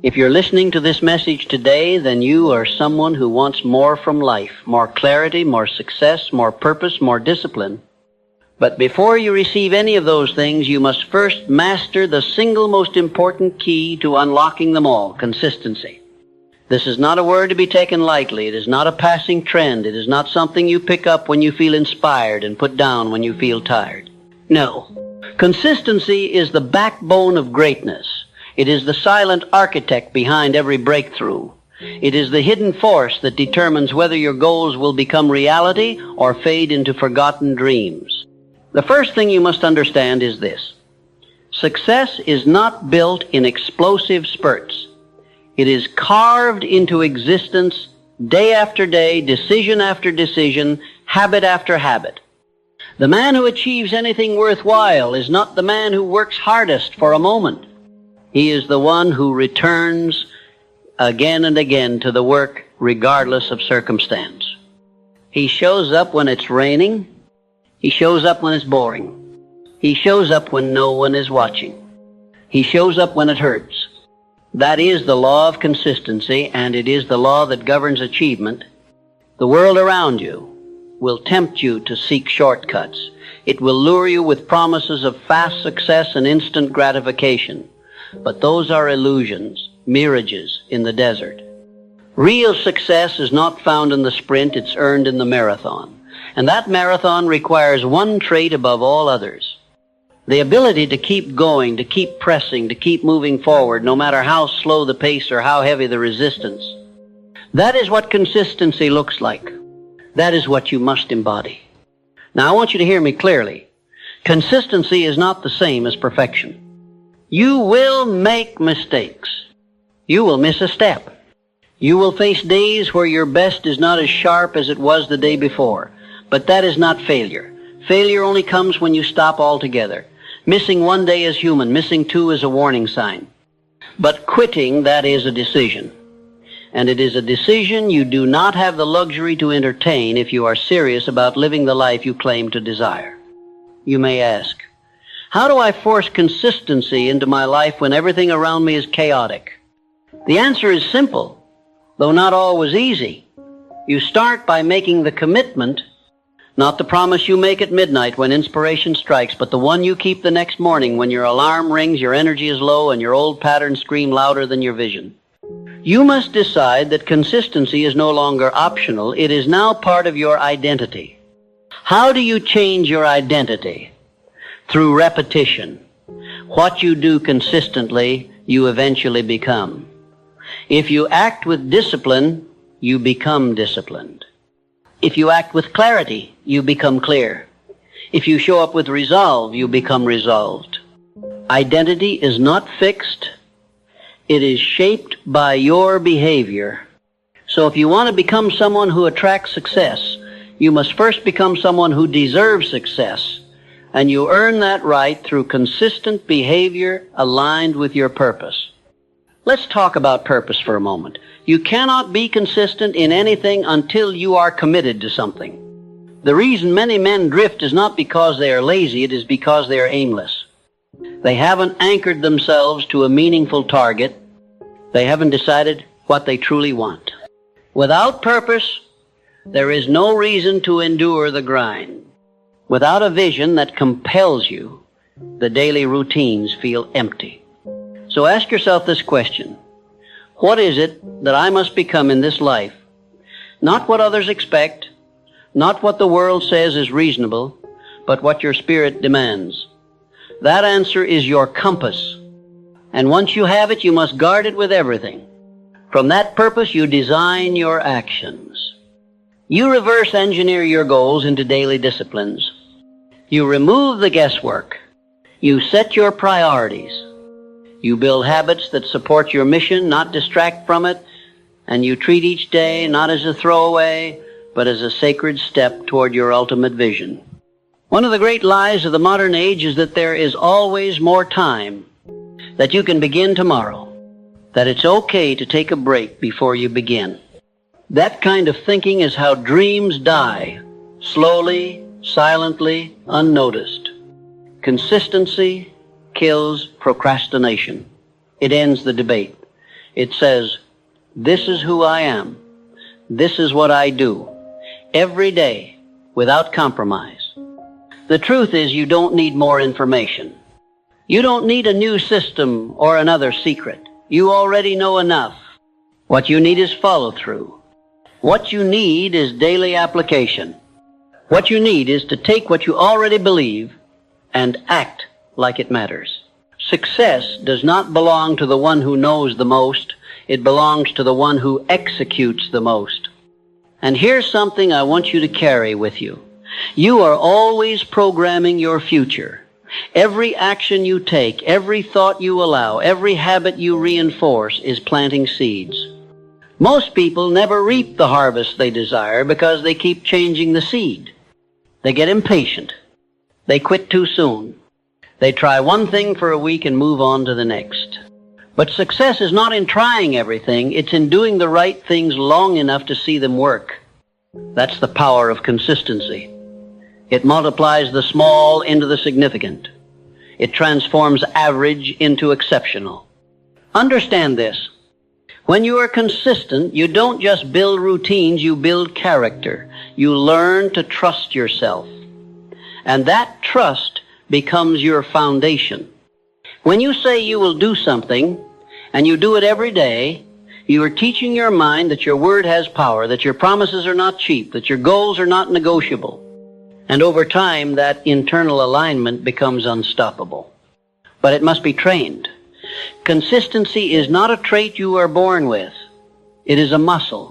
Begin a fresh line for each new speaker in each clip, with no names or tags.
If you're listening to this message today, then you are someone who wants more from life, more clarity, more success, more purpose, more discipline. But before you receive any of those things, you must first master the single most important key to unlocking them all, consistency. This is not a word to be taken lightly. It is not a passing trend. It is not something you pick up when you feel inspired and put down when you feel tired. No. Consistency is the backbone of greatness. It is the silent architect behind every breakthrough. It is the hidden force that determines whether your goals will become reality or fade into forgotten dreams. The first thing you must understand is this. Success is not built in explosive spurts. It is carved into existence day after day, decision after decision, habit after habit. The man who achieves anything worthwhile is not the man who works hardest for a moment. He is the one who returns again and again to the work regardless of circumstance. He shows up when it's raining. He shows up when it's boring. He shows up when no one is watching. He shows up when it hurts. That is the law of consistency, and it is the law that governs achievement. The world around you will tempt you to seek shortcuts. It will lure you with promises of fast success and instant gratification. But those are illusions, mirages in the desert. Real success is not found in the sprint, it's earned in the marathon. And that marathon requires one trait above all others. The ability to keep going, to keep pressing, to keep moving forward, no matter how slow the pace or how heavy the resistance. That is what consistency looks like. That is what you must embody. Now I want you to hear me clearly. Consistency is not the same as perfection. You will make mistakes. You will miss a step. You will face days where your best is not as sharp as it was the day before. But that is not failure. Failure only comes when you stop altogether. Missing one day is human. Missing two is a warning sign. But quitting, that is a decision. And it is a decision you do not have the luxury to entertain if you are serious about living the life you claim to desire. You may ask, how do I force consistency into my life when everything around me is chaotic? The answer is simple, though not always easy. You start by making the commitment, not the promise you make at midnight when inspiration strikes, but the one you keep the next morning when your alarm rings, your energy is low, and your old patterns scream louder than your vision. You must decide that consistency is no longer optional. It is now part of your identity. How do you change your identity? Through repetition. What you do consistently, you eventually become. If you act with discipline, you become disciplined. If you act with clarity, you become clear. If you show up with resolve, you become resolved. Identity is not fixed. It is shaped by your behavior. So if you want to become someone who attracts success, you must first become someone who deserves success. And you earn that right through consistent behavior aligned with your purpose. Let's talk about purpose for a moment. You cannot be consistent in anything until you are committed to something. The reason many men drift is not because they are lazy, it is because they are aimless. They haven't anchored themselves to a meaningful target. They haven't decided what they truly want. Without purpose, there is no reason to endure the grind. Without a vision that compels you, the daily routines feel empty. So ask yourself this question. What is it that I must become in this life? Not what others expect, not what the world says is reasonable, but what your spirit demands. That answer is your compass. And once you have it, you must guard it with everything. From that purpose, you design your actions. You reverse engineer your goals into daily disciplines. You remove the guesswork. You set your priorities. You build habits that support your mission, not distract from it. And you treat each day not as a throwaway, but as a sacred step toward your ultimate vision. One of the great lies of the modern age is that there is always more time, that you can begin tomorrow, that it's okay to take a break before you begin. That kind of thinking is how dreams die, slowly, silently, unnoticed. Consistency kills procrastination. It ends the debate. It says, "This is who I am. This is what I do. Every day, without compromise." The truth is, you don't need more information. You don't need a new system or another secret. You already know enough. What you need is follow-through. What you need is daily application. What you need is to take what you already believe and act like it matters. Success does not belong to the one who knows the most. It belongs to the one who executes the most. And here's something I want you to carry with you. You are always programming your future. Every action you take, every thought you allow, every habit you reinforce is planting seeds. Most people never reap the harvest they desire because they keep changing the seed. They get impatient. They quit too soon. They try one thing for a week and move on to the next. But success is not in trying everything. It's in doing the right things long enough to see them work. That's the power of consistency. It multiplies the small into the significant. It transforms average into exceptional. Understand this. When you are consistent, you don't just build routines, you build character. You learn to trust yourself. And that trust becomes your foundation. When you say you will do something, and you do it every day, you are teaching your mind that your word has power, that your promises are not cheap, that your goals are not negotiable. And over time, that internal alignment becomes unstoppable. But it must be trained. Consistency is not a trait you are born with. It is a muscle.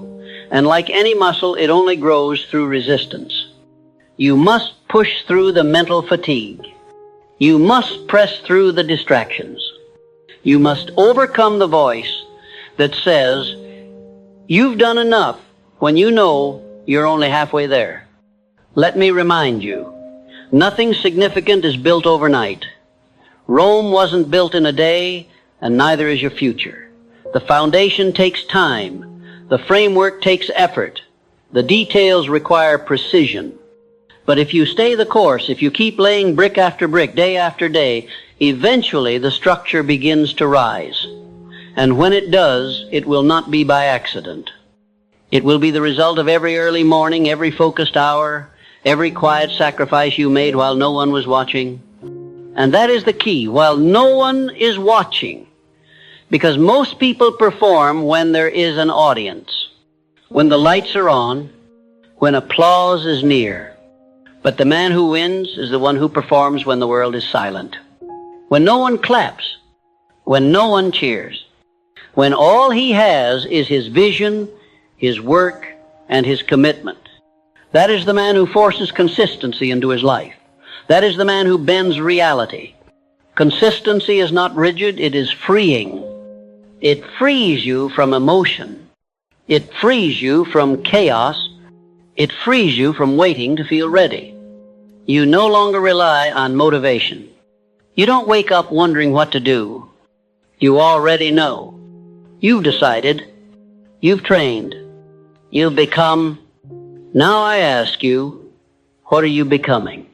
And like any muscle, it only grows through resistance. You must push through the mental fatigue. You must press through the distractions. You must overcome the voice that says, "You've done enough," when you know you're only halfway there. Let me remind you, nothing significant is built overnight. Rome wasn't built in a day, and neither is your future. The foundation takes time. The framework takes effort. The details require precision. But if you stay the course, if you keep laying brick after brick, day after day, eventually the structure begins to rise. And when it does, it will not be by accident. It will be the result of every early morning, every focused hour, every quiet sacrifice you made while no one was watching. And that is the key, while no one is watching. Because most people perform when there is an audience, when the lights are on, when applause is near. But the man who wins is the one who performs when the world is silent. When no one claps, when no one cheers, when all he has is his vision, his work, and his commitment. That is the man who forces consistency into his life. That is the man who bends reality. Consistency is not rigid, it is freeing. It frees you from emotion. It frees you from chaos. It frees you from waiting to feel ready. You no longer rely on motivation. You don't wake up wondering what to do. You already know. You've decided. You've trained. You've become. Now I ask you, what are you becoming?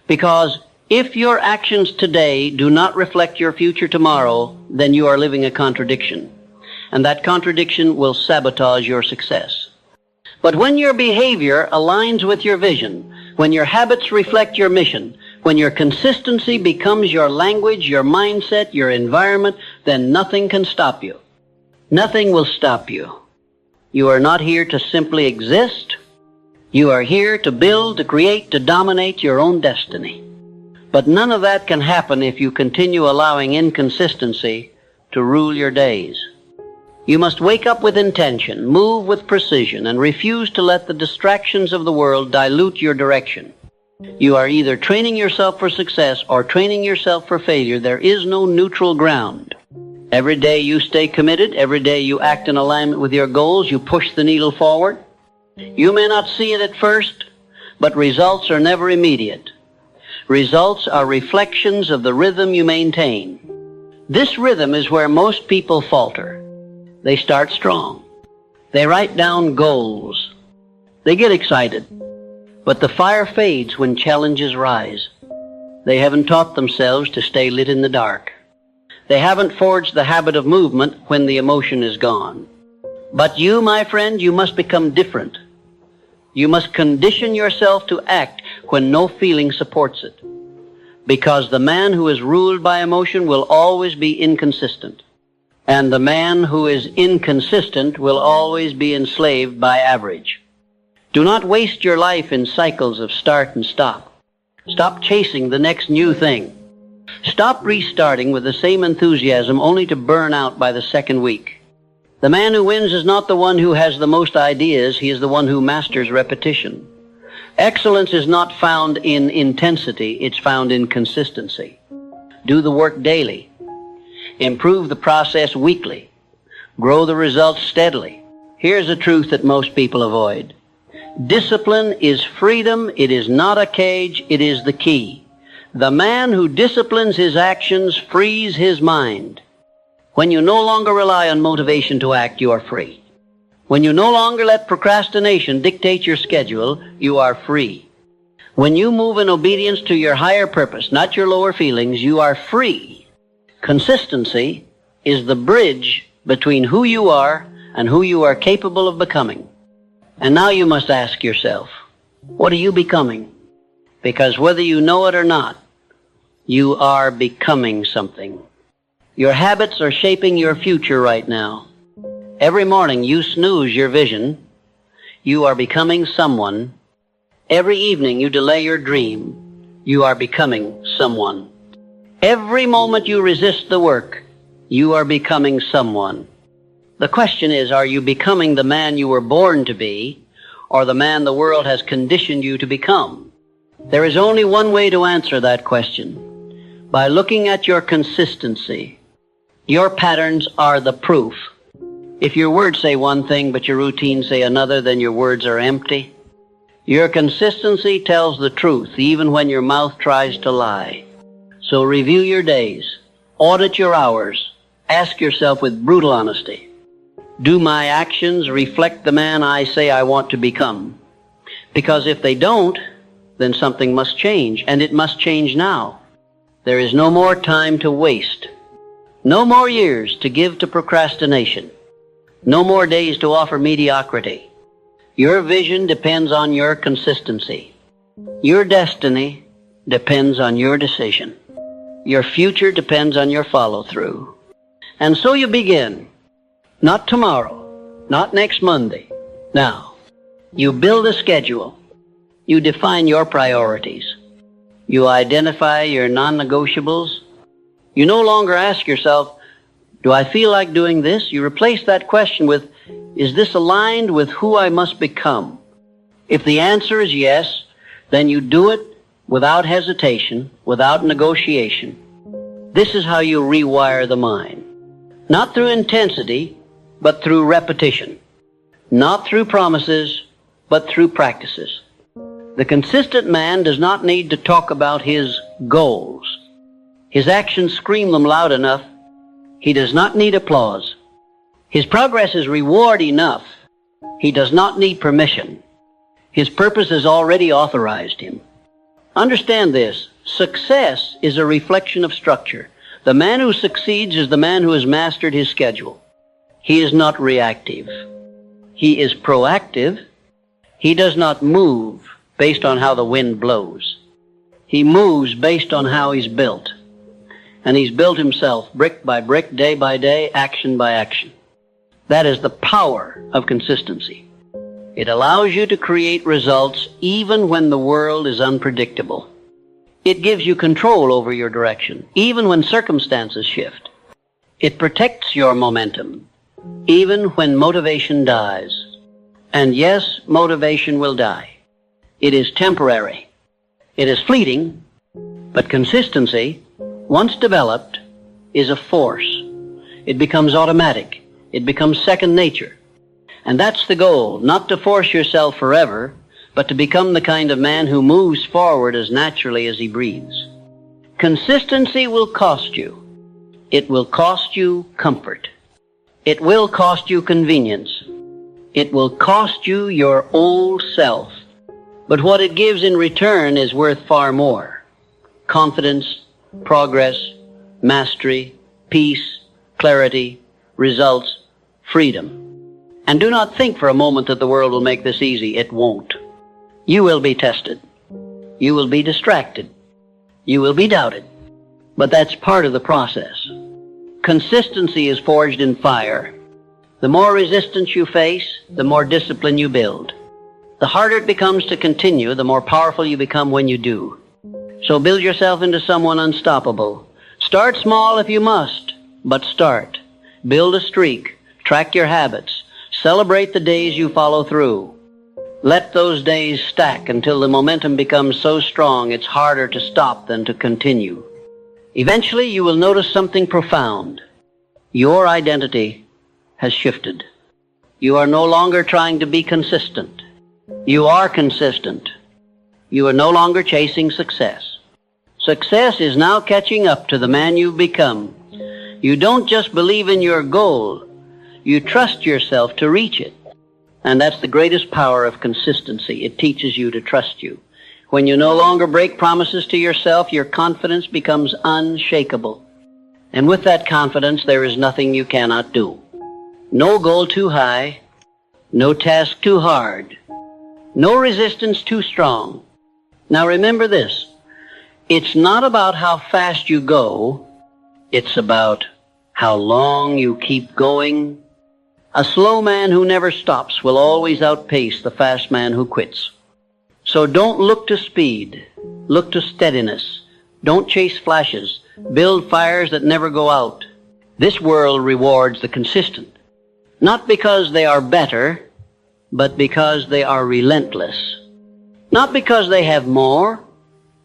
Because if your actions today do not reflect your future tomorrow, then you are living a contradiction. And that contradiction will sabotage your success. But when your behavior aligns with your vision, when your habits reflect your mission, when your consistency becomes your language, your mindset, your environment, then nothing can stop you. Nothing will stop you. You are not here to simply exist. You are here to build, to create, to dominate your own destiny. But none of that can happen if you continue allowing inconsistency to rule your days. You must wake up with intention, move with precision, and refuse to let the distractions of the world dilute your direction. You are either training yourself for success or training yourself for failure. There is no neutral ground. Every day you stay committed, every day you act in alignment with your goals, you push the needle forward. You may not see it at first, but results are never immediate. Results are reflections of the rhythm you maintain. This rhythm is where most people falter. They start strong. They write down goals. They get excited. But the fire fades when challenges rise. They haven't taught themselves to stay lit in the dark. They haven't forged the habit of movement when the emotion is gone. But you, my friend, you must become different. You must condition yourself to act when no feeling supports it. Because the man who is ruled by emotion will always be inconsistent. And the man who is inconsistent will always be enslaved by average. Do not waste your life in cycles of start and stop. Stop chasing the next new thing. Stop restarting with the same enthusiasm only to burn out by the second week. The man who wins is not the one who has the most ideas, he is the one who masters repetition. Excellence is not found in intensity, it's found in consistency. Do the work daily. Improve the process weekly. Grow the results steadily. Here's a truth that most people avoid. Discipline is freedom, it is not a cage, it is the key. The man who disciplines his actions frees his mind. When you no longer rely on motivation to act, you are free. When you no longer let procrastination dictate your schedule, you are free. When you move in obedience to your higher purpose, not your lower feelings, you are free. Consistency is the bridge between who you are and who you are capable of becoming. And now you must ask yourself, what are you becoming? Because whether you know it or not, you are becoming something. Your habits are shaping your future right now. Every morning you snooze your vision. You are becoming someone. Every evening you delay your dream. You are becoming someone. Every moment you resist the work, you are becoming someone. The question is, are you becoming the man you were born to be, or the man the world has conditioned you to become? There is only one way to answer that question. By looking at your consistency. Your patterns are the proof. If your words say one thing but your routine say another, then your words are empty. Your consistency tells the truth even when your mouth tries to lie. So review your days. Audit your hours. Ask yourself with brutal honesty. Do my actions reflect the man I say I want to become? Because if they don't, then something must change, and it must change now. There is no more time to waste. No more years to give to procrastination. No more days to offer mediocrity. Your vision depends on your consistency. Your destiny depends on your decision. Your future depends on your follow-through. And so you begin. Not tomorrow, not next Monday. Now, you build a schedule. You define your priorities. You identify your non-negotiables. You no longer ask yourself, do I feel like doing this? You replace that question with, is this aligned with who I must become? If the answer is yes, then you do it without hesitation, without negotiation. This is how you rewire the mind. Not through intensity, but through repetition. Not through promises, but through practices. The consistent man does not need to talk about his goals. His actions scream them loud enough. He does not need applause. His progress is reward enough. He does not need permission. His purpose has already authorized him. Understand this. Success is a reflection of structure. The man who succeeds is the man who has mastered his schedule. He is not reactive. He is proactive. He does not move based on how the wind blows. He moves based on how he's built. And he's built himself brick by brick, day by day, action by action. That is the power of consistency. It allows you to create results even when the world is unpredictable. It gives you control over your direction, even when circumstances shift. It protects your momentum, even when motivation dies. And yes, motivation will die. It is temporary. It is fleeting, but consistency, once developed, is a force. It becomes automatic. It becomes second nature. And that's the goal, not to force yourself forever, but to become the kind of man who moves forward as naturally as he breathes. Consistency will cost you. It will cost you comfort. It will cost you convenience. It will cost you your old self. But what it gives in return is worth far more. Confidence, progress, mastery, peace, clarity, results, freedom. And do not think for a moment that the world will make this easy. It won't. You will be tested. You will be distracted. You will be doubted. But that's part of the process. Consistency is forged in fire. The more resistance you face, the more discipline you build. The harder it becomes to continue, the more powerful you become when you do. So build yourself into someone unstoppable. Start small if you must, but start. Build a streak. Track your habits. Celebrate the days you follow through. Let those days stack until the momentum becomes so strong it's harder to stop than to continue. Eventually, you will notice something profound. Your identity has shifted. You are no longer trying to be consistent. You are consistent. You are no longer chasing success. Success is now catching up to the man you've become. You don't just believe in your goal. You trust yourself to reach it. And that's the greatest power of consistency. It teaches you to trust you. When you no longer break promises to yourself, your confidence becomes unshakable. And with that confidence, there is nothing you cannot do. No goal too high, no task too hard, no resistance too strong. Now remember this, it's not about how fast you go, it's about how long you keep going. A slow man who never stops will always outpace the fast man who quits. So don't look to speed, look to steadiness. Don't chase flashes, build fires that never go out. This world rewards the consistent, not because they are better, but because they are relentless. Not because they have more,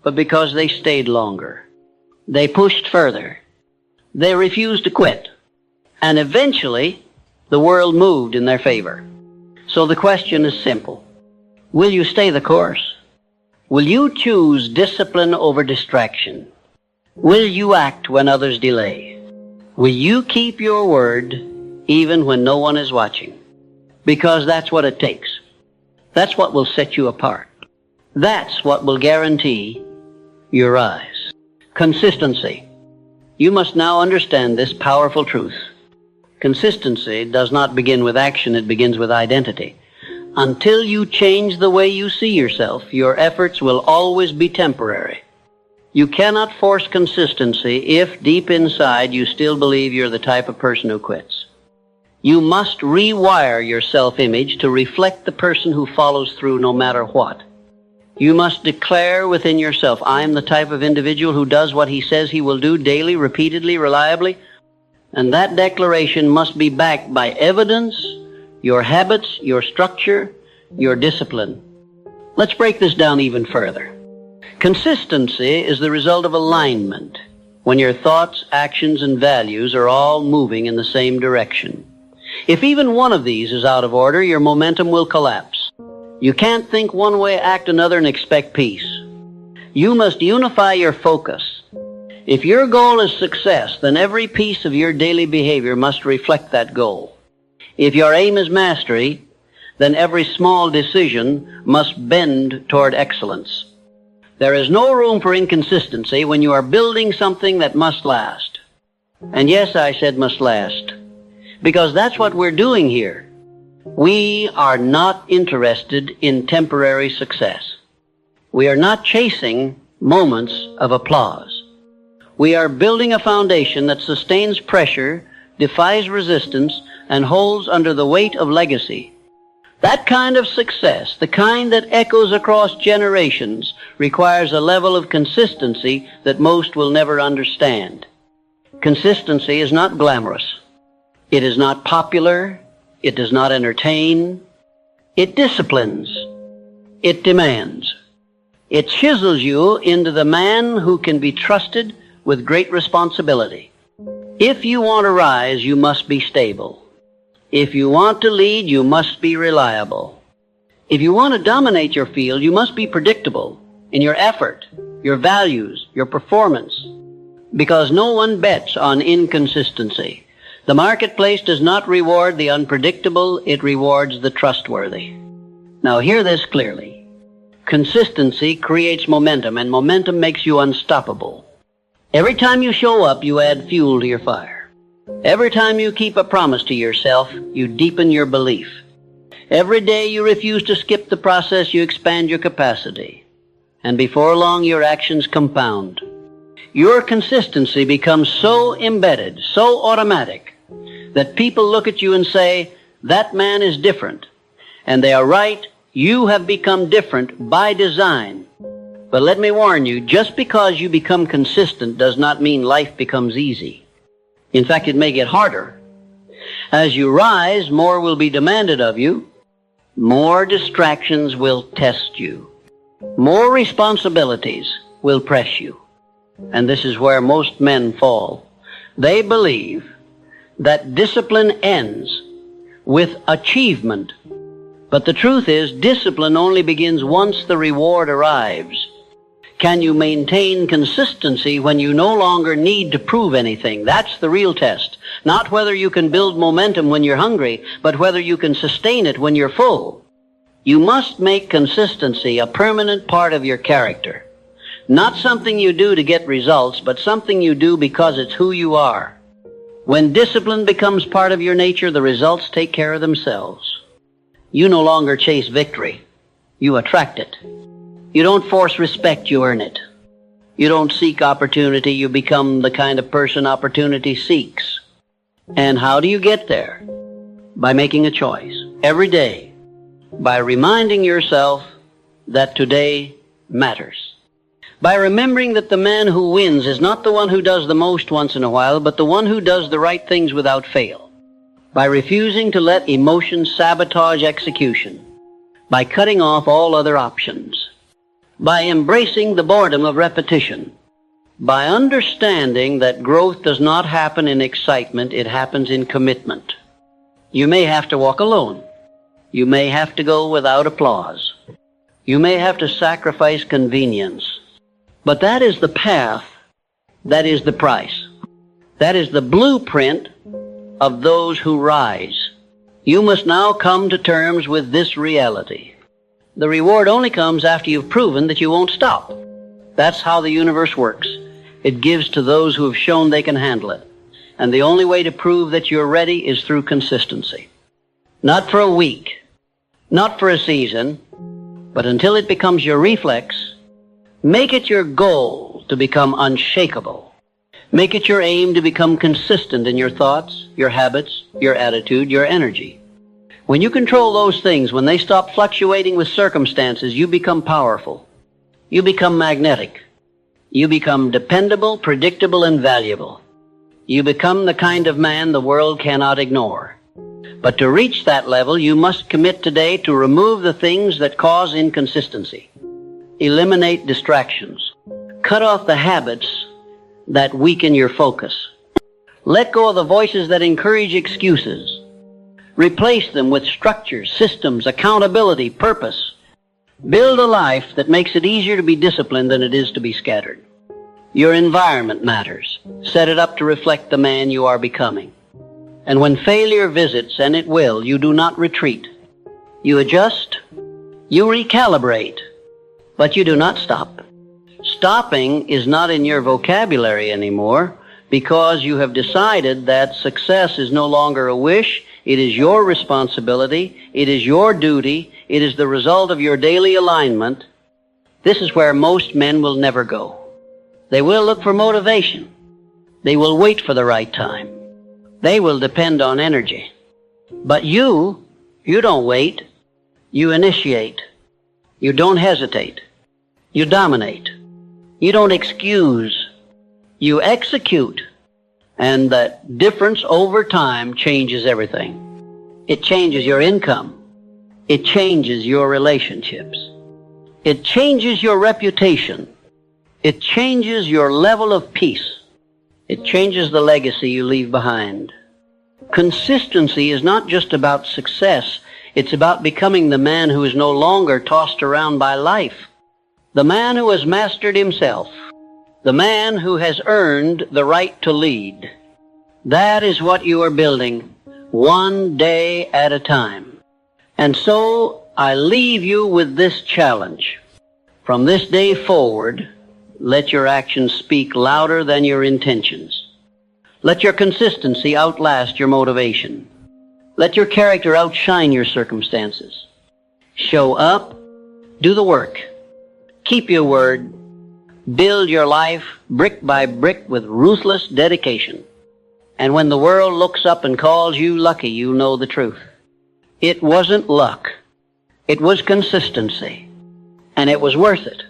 but because they stayed longer. They pushed further. They refused to quit. And eventually, the world moved in their favor. So the question is simple. Will you stay the course? Will you choose discipline over distraction? Will you act when others delay? Will you keep your word even when no one is watching? Because that's what it takes. That's what will set you apart. That's what will guarantee your rise. Consistency. You must now understand this powerful truth. Consistency does not begin with action, it begins with identity. Until you change the way you see yourself, your efforts will always be temporary. You cannot force consistency if deep inside you still believe you're the type of person who quits. You must rewire your self-image to reflect the person who follows through no matter what. You must declare within yourself, I am the type of individual who does what he says he will do daily, repeatedly, reliably. And that declaration must be backed by evidence, your habits, your structure, your discipline. Let's break this down even further. Consistency is the result of alignment, when your thoughts, actions, and values are all moving in the same direction. If even one of these is out of order, your momentum will collapse. You can't think one way, act another, and expect peace. You must unify your focus. If your goal is success, then every piece of your daily behavior must reflect that goal. If your aim is mastery, then every small decision must bend toward excellence. There is no room for inconsistency when you are building something that must last. And yes, I said must last, because that's what we're doing here. We are not interested in temporary success. We are not chasing moments of applause. We are building a foundation that sustains pressure, defies resistance, and holds under the weight of legacy. That kind of success, the kind that echoes across generations, requires a level of consistency that most will never understand. Consistency is not glamorous. It is not popular. It does not entertain. It disciplines. It demands. It chisels you into the man who can be trusted with great responsibility. If you want to rise, you must be stable. If you want to lead, you must be reliable. If you want to dominate your field, you must be predictable in your effort, your values, your performance, because no one bets on inconsistency. The marketplace does not reward the unpredictable, it rewards the trustworthy. Now hear this clearly. Consistency creates momentum, and momentum makes you unstoppable. Every time you show up, you add fuel to your fire. Every time you keep a promise to yourself, you deepen your belief. Every day you refuse to skip the process, you expand your capacity. And before long, your actions compound. Your consistency becomes so embedded, so automatic, that people look at you and say, that man is different. And they are right, you have become different by design. But let me warn you, just because you become consistent does not mean life becomes easy. In fact, it may get harder. As you rise, more will be demanded of you. More distractions will test you. More responsibilities will press you. And this is where most men fall. They believe that discipline ends with achievement. But the truth is, discipline only begins once the reward arrives. Can you maintain consistency when you no longer need to prove anything? That's the real test. Not whether you can build momentum when you're hungry, but whether you can sustain it when you're full. You must make consistency a permanent part of your character. Not something you do to get results, but something you do because it's who you are. When discipline becomes part of your nature, the results take care of themselves. You no longer chase victory. You attract it. You don't force respect, you earn it. You don't seek opportunity, you become the kind of person opportunity seeks. And how do you get there? By making a choice every day. By reminding yourself that today matters. By remembering that the man who wins is not the one who does the most once in a while, but the one who does the right things without fail. By refusing to let emotions sabotage execution. By cutting off all other options. By embracing the boredom of repetition. By understanding that growth does not happen in excitement, it happens in commitment. You may have to walk alone. You may have to go without applause. You may have to sacrifice convenience. But that is the path. That is the price. That is the blueprint of those who rise. You must now come to terms with this reality. The reward only comes after you've proven that you won't stop. That's how the universe works. It gives to those who have shown they can handle it. And the only way to prove that you're ready is through consistency. Not for a week, not for a season, but until it becomes your reflex. Make it your goal to become unshakable. Make it your aim to become consistent in your thoughts, your habits, your attitude, your energy. When you control those things, when they stop fluctuating with circumstances, you become powerful. You become magnetic. You become dependable, predictable, and valuable. You become the kind of man the world cannot ignore. But to reach that level, you must commit today to remove the things that cause inconsistency. Eliminate distractions. Cut off the habits that weaken your focus. Let go of the voices that encourage excuses. Replace them with structures, systems, accountability, purpose. Build a life that makes it easier to be disciplined than it is to be scattered. Your environment matters. Set it up to reflect the man you are becoming. And when failure visits, and it will, you do not retreat. You adjust, you recalibrate, but you do not stop. Stopping is not in your vocabulary anymore because you have decided that success is no longer a wish. It is your responsibility. It is your duty. It is the result of your daily alignment. This is where most men will never go. They will look for motivation. They will wait for the right time. They will depend on energy. But you don't wait. You initiate. You don't hesitate. You dominate. You don't excuse. You execute. And that difference over time changes everything. It changes your income. It changes your relationships. It changes your reputation. It changes your level of peace. It changes the legacy you leave behind. Consistency is not just about success. It's about becoming the man who is no longer tossed around by life. The man who has mastered himself. The man who has earned the right to lead. That is what you are building, one day at a time. And so I leave you with this challenge. From this day forward, let your actions speak louder than your intentions. Let your consistency outlast your motivation. Let your character outshine your circumstances. Show up, do the work, keep your word, build your life brick by brick with ruthless dedication. And when the world looks up and calls you lucky, you'll know the truth. It wasn't luck. It was consistency. And it was worth it.